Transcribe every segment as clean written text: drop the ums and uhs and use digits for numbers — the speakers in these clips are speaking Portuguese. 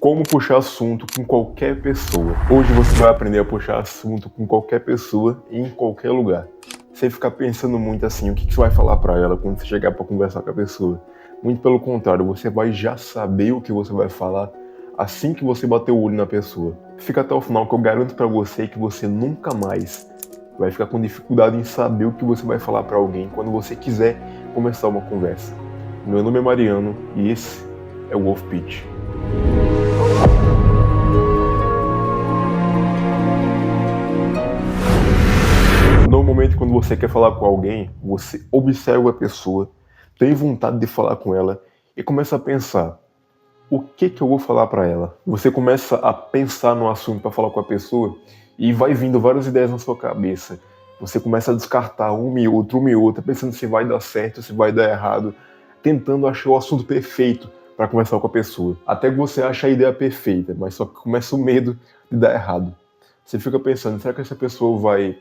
Como puxar assunto com qualquer pessoa. Hoje você vai aprender a puxar assunto com qualquer pessoa e em qualquer lugar. Sem ficar pensando muito assim, o que você vai falar pra ela quando você chegar pra conversar com a pessoa. Muito pelo contrário, você vai já saber o que você vai falar assim que você bater o olho na pessoa. Fica até o final que eu garanto pra você que você nunca mais vai ficar com dificuldade em saber o que você vai falar pra alguém quando você quiser começar uma conversa. Meu nome é Mariano e esse é o Wolf Pitch. Normalmente, quando você quer falar com alguém, você observa a pessoa, tem vontade de falar com ela e começa a pensar: o que eu vou falar para ela? Você começa a pensar no assunto para falar com a pessoa e vai vindo várias ideias na sua cabeça. Você começa a descartar uma e outra, pensando se vai dar certo, se vai dar errado, tentando achar o assunto perfeito para conversar com a pessoa. Até que você acha a ideia perfeita, mas só que começa o medo de dar errado. Você fica pensando: será que essa pessoa vai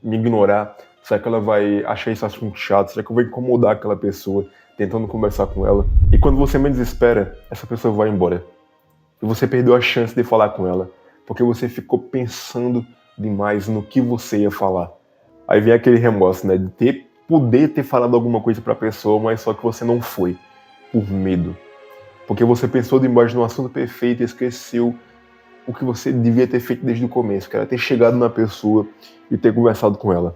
me ignorar? Será que ela vai achar esse assunto chato? Será que eu vou incomodar aquela pessoa tentando conversar com ela? E quando você menos espera, essa pessoa vai embora. E você perdeu a chance de falar com ela, porque você ficou pensando demais no que você ia falar. Aí vem aquele remorso, né, de poder ter falado alguma coisa pra pessoa, mas só que você não foi, por medo. Porque você pensou demais no assunto perfeito e esqueceu o que você devia ter feito desde o começo, que era ter chegado na pessoa e ter conversado com ela.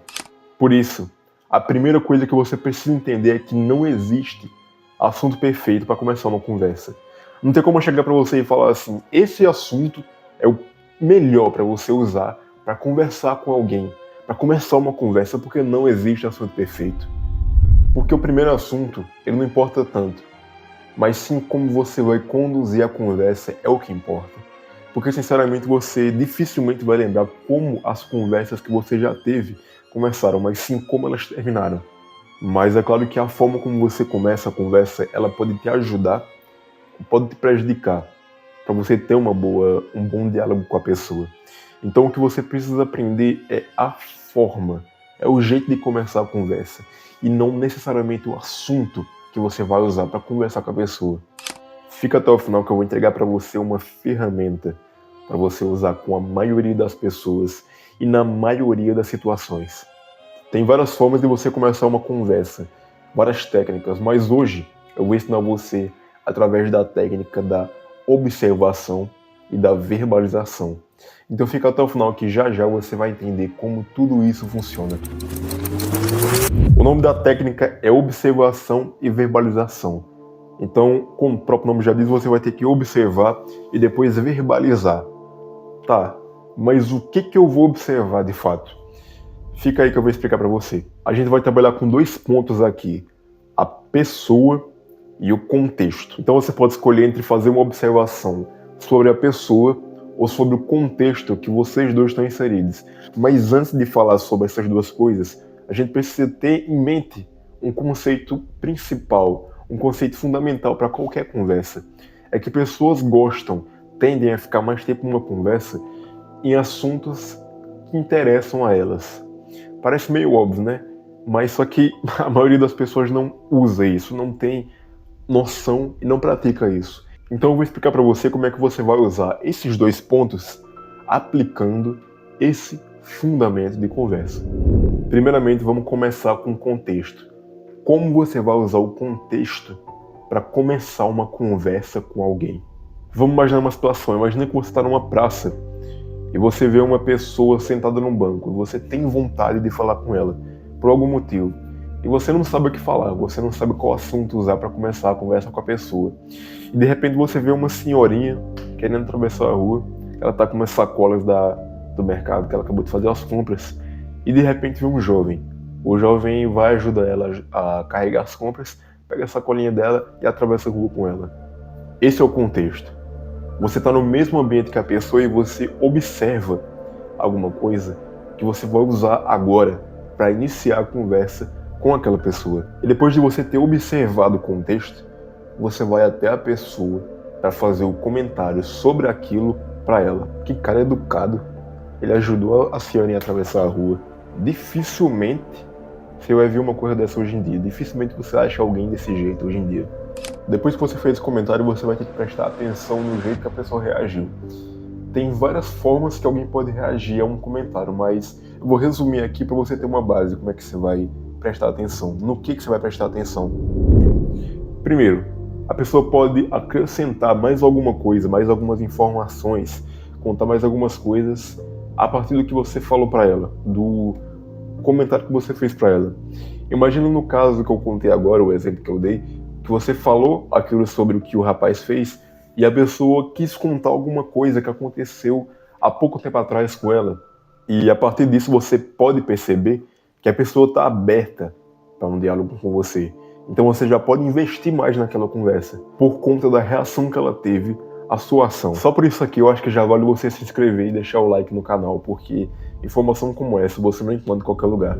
Por isso, a primeira coisa que você precisa entender é que não existe assunto perfeito para começar uma conversa. Não tem como eu chegar para você e falar assim: esse assunto é o melhor para você usar para conversar com alguém, para começar uma conversa, porque não existe assunto perfeito. Porque o primeiro assunto, ele não importa tanto, mas sim como você vai conduzir a conversa é o que importa. Porque, sinceramente, você dificilmente vai lembrar como as conversas que você já teve começaram, mas sim como elas terminaram. Mas é claro que a forma como você começa a conversa, ela pode te ajudar, pode te prejudicar, para você ter um bom diálogo com a pessoa. Então o que você precisa aprender é a forma, é o jeito de começar a conversa, e não necessariamente o assunto que você vai usar para conversar com a pessoa. Fica até o final que eu vou entregar para você uma ferramenta para você usar com a maioria das pessoas e na maioria das situações. Tem várias formas de você começar uma conversa, várias técnicas, mas hoje eu vou ensinar você através da técnica da observação e da verbalização. Então fica até o final que já você vai entender como tudo isso funciona. O nome da técnica é observação e verbalização. Então, como o próprio nome já diz, você vai ter que observar e depois verbalizar. Tá, mas o que eu vou observar de fato? Fica aí que eu vou explicar para você. A gente vai trabalhar com dois pontos aqui: a pessoa e o contexto. Então você pode escolher entre fazer uma observação sobre a pessoa ou sobre o contexto que vocês dois estão inseridos. Mas antes de falar sobre essas duas coisas, a gente precisa ter em mente um conceito principal, um conceito fundamental para qualquer conversa. É que pessoas tendem a ficar mais tempo numa conversa em assuntos que interessam a elas. Parece meio óbvio, né? Mas só que a maioria das pessoas não usa isso, não tem noção e não pratica isso. Então eu vou explicar para você como é que você vai usar esses dois pontos aplicando esse fundamento de conversa. Primeiramente, vamos começar com o contexto. Como você vai usar o contexto para começar uma conversa com alguém? Vamos imaginar uma situação. Imagina que você está numa praça e você vê uma pessoa sentada num banco e você tem vontade de falar com ela por algum motivo. E você não sabe o que falar, você não sabe qual assunto usar para começar a conversa com a pessoa. E de repente você vê uma senhorinha querendo atravessar a rua, ela está com umas sacolas do mercado que ela acabou de fazer as compras, e de repente vê um jovem. O jovem vai ajudar ela a carregar as compras, pega a sacolinha dela e atravessa a rua com ela. Esse é o contexto. Você está no mesmo ambiente que a pessoa e você observa alguma coisa que você vai usar agora para iniciar a conversa com aquela pessoa. E depois de você ter observado o contexto, você vai até a pessoa para fazer o comentário sobre aquilo para ela. Que cara educado. Ele ajudou a senhorinha a atravessar a rua. Dificilmente você vai ver uma coisa dessa hoje em dia. Dificilmente você acha alguém desse jeito hoje em dia. Depois que você fez esse comentário, você vai ter que prestar atenção no jeito que a pessoa reagiu. Tem várias formas que alguém pode reagir a um comentário, mas eu vou resumir aqui para você ter uma base, como é que você vai prestar atenção, no que você vai prestar atenção. Primeiro, a pessoa pode acrescentar mais alguma coisa, mais algumas informações, contar mais algumas coisas a partir do que você falou para ela, do comentário que você fez para ela. Imagina no caso que eu contei agora, o exemplo que eu dei, que você falou aquilo sobre o que o rapaz fez e a pessoa quis contar alguma coisa que aconteceu há pouco tempo atrás com ela. E a partir disso você pode perceber que a pessoa está aberta para um diálogo com você. Então você já pode investir mais naquela conversa, por conta da reação que ela teve à sua ação. Só por isso aqui eu acho que já vale você se inscrever e deixar o like no canal, porque informação como essa você não encontra em qualquer lugar.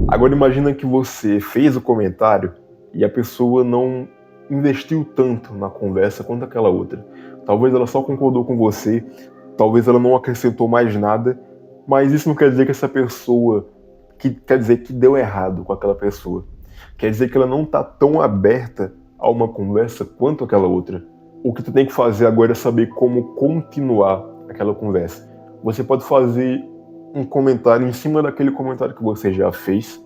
Agora imagina que você fez o comentário e a pessoa não investiu tanto na conversa quanto aquela outra. Talvez ela só concordou com você, talvez ela não acrescentou mais nada, mas isso não quer dizer que essa pessoa, quer dizer que deu errado com aquela pessoa. Quer dizer que ela não está tão aberta a uma conversa quanto aquela outra. O que tu tem que fazer agora é saber como continuar aquela conversa. Você pode fazer um comentário em cima daquele comentário que você já fez,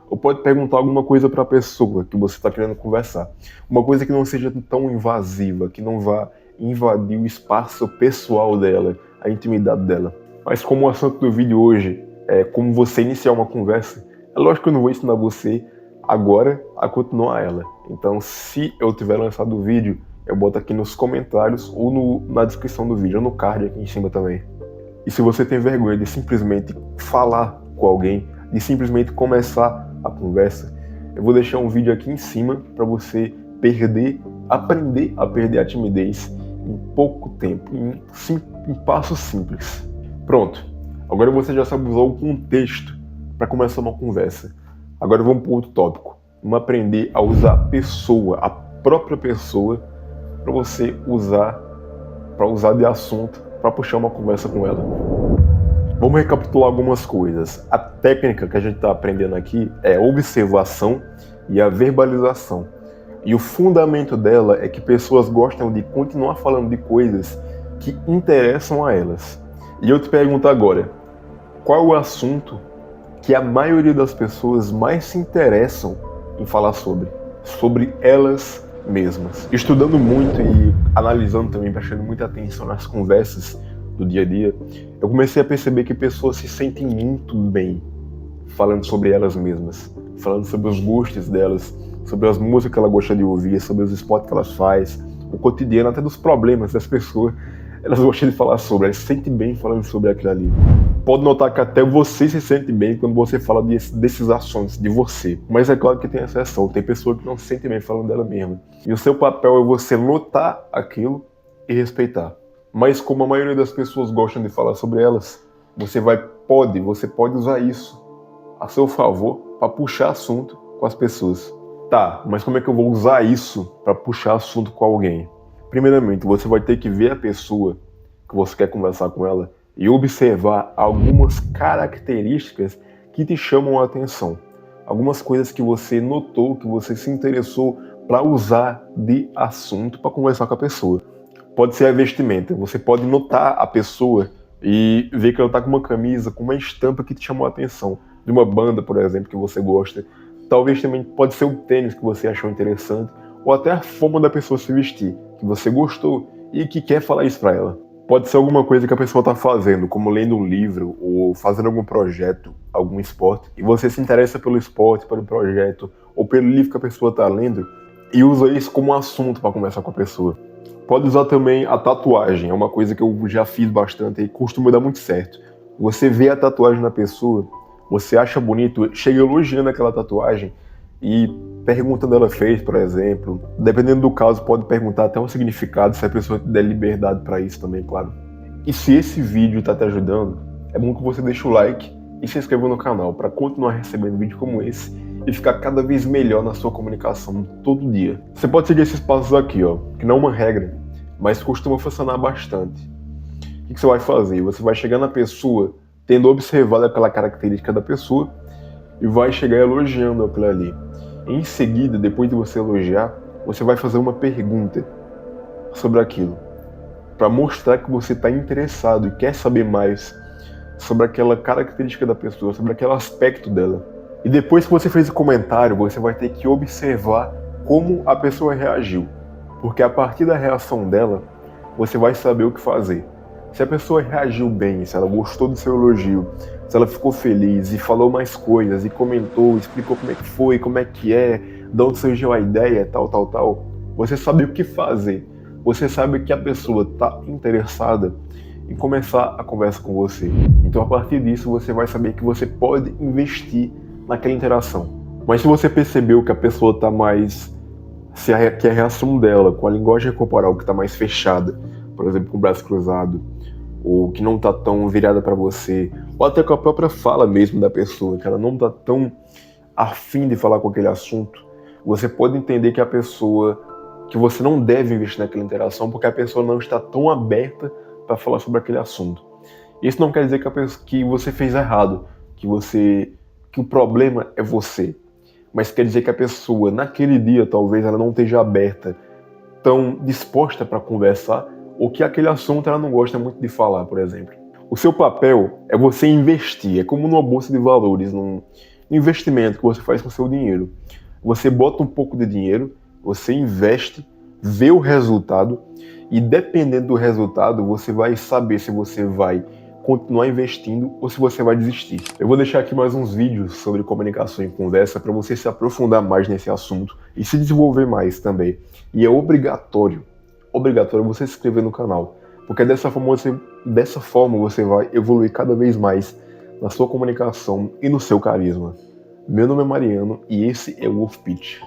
ou pode perguntar alguma coisa para a pessoa que você está querendo conversar. Uma coisa que não seja tão invasiva, que não vá invadir o espaço pessoal dela, a intimidade dela. Mas como o assunto do vídeo hoje é como você iniciar uma conversa, é lógico que eu não vou ensinar você agora a continuar ela. Então, se eu tiver lançado o vídeo, eu boto aqui nos comentários ou na descrição do vídeo, ou no card aqui em cima também. E se você tem vergonha de simplesmente falar com alguém, de simplesmente começar a conversa, eu vou deixar um vídeo aqui em cima para você aprender a perder a timidez em pouco tempo, em passos simples. Pronto, agora você já sabe usar o contexto para começar uma conversa. Agora vamos para outro tópico. Vamos aprender a usar a pessoa, a própria pessoa, para você usar de assunto, para puxar uma conversa com ela. Vamos recapitular algumas coisas. A técnica que a gente está aprendendo aqui é a observação e a verbalização. E o fundamento dela é que pessoas gostam de continuar falando de coisas que interessam a elas. E eu te pergunto agora, qual é o assunto que a maioria das pessoas mais se interessam em falar sobre elas mesmas? Estudando muito e analisando também, prestando muita atenção nas conversas do dia a dia, eu comecei a perceber que pessoas se sentem muito bem falando sobre elas mesmas, falando sobre os gostos delas, sobre as músicas que ela gosta de ouvir, sobre os esportes que elas faz, o cotidiano, até dos problemas das pessoas. Elas gostam de falar sobre, elas se sentem bem falando sobre aquilo ali. Pode notar que até você se sente bem quando você fala desses assuntos, de você. Mas é claro que tem exceção, tem pessoa que não se sente bem falando dela mesma. E o seu papel é você notar aquilo e respeitar. Mas como a maioria das pessoas gostam de falar sobre elas, você pode usar isso a seu favor para puxar assunto com as pessoas. Tá, mas como é que eu vou usar isso para puxar assunto com alguém? Primeiramente, você vai ter que ver a pessoa que você quer conversar com ela e observar algumas características que te chamam a atenção. Algumas coisas que você notou, que você se interessou para usar de assunto para conversar com a pessoa. Pode ser a vestimenta. Você pode notar a pessoa e ver que ela está com uma camisa, com uma estampa que te chamou a atenção. De uma banda, por exemplo, que você gosta. Talvez também pode ser o tênis que você achou interessante, ou até a forma da pessoa se vestir, que você gostou e que quer falar isso para ela. Pode ser alguma coisa que a pessoa está fazendo, como lendo um livro ou fazendo algum projeto, algum esporte, e você se interessa pelo esporte, pelo projeto ou pelo livro que a pessoa está lendo e usa isso como assunto para conversar com a pessoa. Pode usar também a tatuagem, é uma coisa que eu já fiz bastante e costuma dar muito certo. Você vê a tatuagem na pessoa, você acha bonito, chega elogiando aquela tatuagem e perguntando ela fez, por exemplo. Dependendo do caso, pode perguntar até o significado, se a pessoa te der liberdade para isso também, claro. E se esse vídeo está te ajudando, é bom que você deixe o like e se inscreva no canal para continuar recebendo vídeos como esse e ficar cada vez melhor na sua comunicação todo dia. Você pode seguir esses passos aqui, ó, que não é uma regra, mas costuma funcionar bastante. O que você vai fazer? Você vai chegar na pessoa, tendo observado aquela característica da pessoa, e vai chegar elogiando aquilo ali. Em seguida, depois de você elogiar, você vai fazer uma pergunta sobre aquilo, para mostrar que você está interessado e quer saber mais sobre aquela característica da pessoa, sobre aquele aspecto dela. E depois que você fez o comentário, você vai ter que observar como a pessoa reagiu, porque a partir da reação dela, você vai saber o que fazer. Se a pessoa reagiu bem, se ela gostou do seu elogio, se ela ficou feliz e falou mais coisas, e comentou, explicou como é que foi, como é que é, de onde surgiu a ideia, tal, você sabe o que fazer. Você sabe que a pessoa está interessada em começar a conversa com você. Então, a partir disso, você vai saber que você pode investir naquela interação. Mas se você percebeu que a pessoa está mais... que a reação dela, com a linguagem corporal que está mais fechada, por exemplo, com o braço cruzado, ou que não está tão virada para você, ou até com a própria fala mesmo da pessoa, que ela não está tão afim de falar com aquele assunto, você pode entender que a pessoa... que você não deve investir naquela interação porque a pessoa não está tão aberta para falar sobre aquele assunto. Isso não quer dizer que você fez errado, que o problema é você, mas quer dizer que a pessoa, naquele dia, talvez ela não esteja aberta, tão disposta para conversar, ou que aquele assunto ela não gosta muito de falar, por exemplo. O seu papel é você investir, é como numa bolsa de valores, num investimento que você faz com o seu dinheiro. Você bota um pouco de dinheiro, você investe, vê o resultado e dependendo do resultado você vai saber se você vai continuar investindo ou se você vai desistir. Eu vou deixar aqui mais uns vídeos sobre comunicação e conversa para você se aprofundar mais nesse assunto e se desenvolver mais também. E é obrigatório você se inscrever no canal, porque dessa forma você vai evoluir cada vez mais na sua comunicação e no seu carisma. Meu nome é Mariano e esse é o Wolf Pitch.